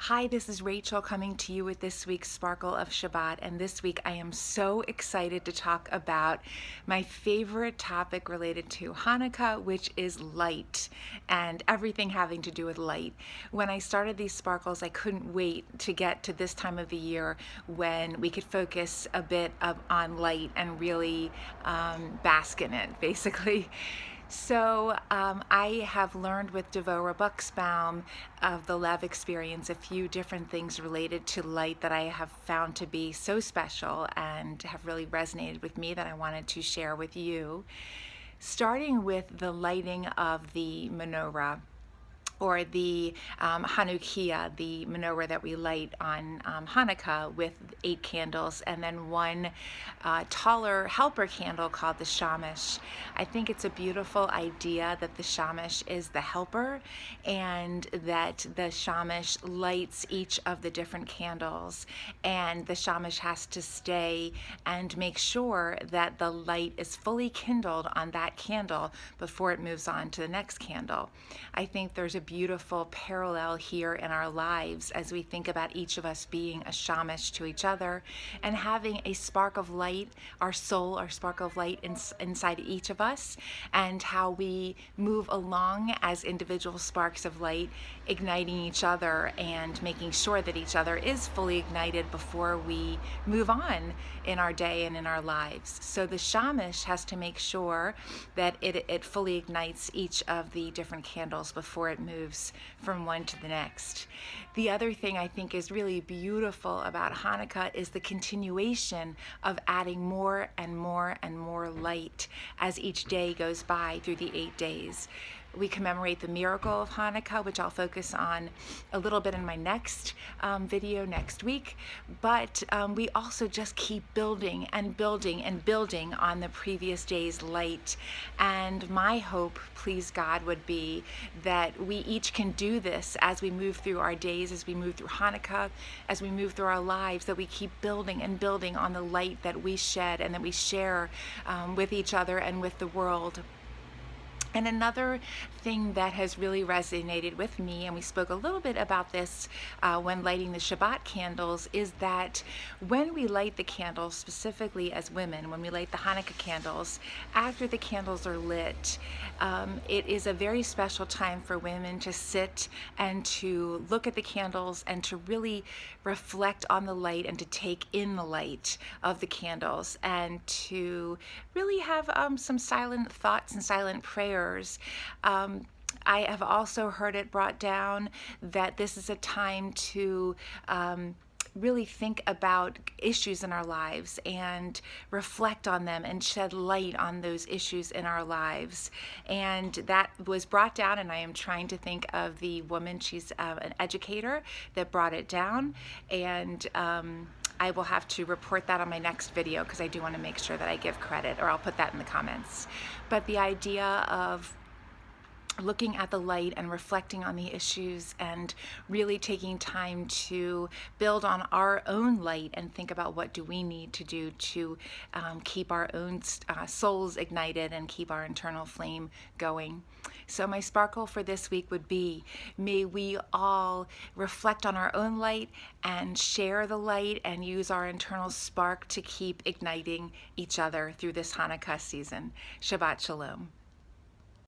Hi, this is Rachel coming to you with this week's Sparkle of Shabbat, and this week I am so excited to talk about my favorite topic related to Hanukkah, which is light and everything having to do with light. When I started these sparkles, I couldn't wait to get to this time of the year when we could focus a bit on light and really bask in it, basically. So I have learned with Devorah Buxbaum of the Lev experience a few different things related to light that I have found to be so special and have really resonated with me that I wanted to share with you. Starting with the lighting of the menorah, or the Hanukkah, the menorah that we light on Hanukkah with 8 candles, and then one taller helper candle called the Shamash. I think it's a beautiful idea that the Shamash is the helper and that the Shamash lights each of the different candles, and the Shamash has to stay and make sure that the light is fully kindled on that candle before it moves on to the next candle. I think there's a beautiful parallel here in our lives as we think about each of us being a shamash to each other and having a spark of light, our soul, our spark of light inside each of us, and how we move along as individual sparks of light, igniting each other and making sure that each other is fully ignited before we move on in our day and in our lives. So the shamash has to make sure that it fully ignites each of the different candles before it moves from one to the next. The other thing I think is really beautiful about Hanukkah is the continuation of adding more and more and more light as each day goes by through the 8 days. We commemorate the miracle of Hanukkah, which I'll focus on a little bit in my next video next week. But we also just keep building and building and building on the previous day's light. And my hope, please God, would be that we each can do this as we move through our days, as we move through Hanukkah, as we move through our lives, that we keep building and building on the light that we shed and that we share with each other and with the world. And another thing that has really resonated with me, and we spoke a little bit about this when lighting the Shabbat candles, is that when we light the candles, specifically as women, when we light the Hanukkah candles, after the candles are lit, it is a very special time for women to sit and to look at the candles and to really reflect on the light and to take in the light of the candles and to really have some silent thoughts and silent prayers. I have also heard it brought down that this is a time to really think about issues in our lives and reflect on them and shed light on those issues in our lives. And that was brought down, and I am trying to think of the woman, she's an educator, that brought it down. And I will have to report that on my next video because I do want to make sure that I give credit, or I'll put that in the comments. But the idea of looking at the light and reflecting on the issues and really taking time to build on our own light and think about what do we need to do to keep our own souls ignited and keep our internal flame going. So my sparkle for this week would be, may we all reflect on our own light and share the light and use our internal spark to keep igniting each other through this Hanukkah season. Shabbat Shalom.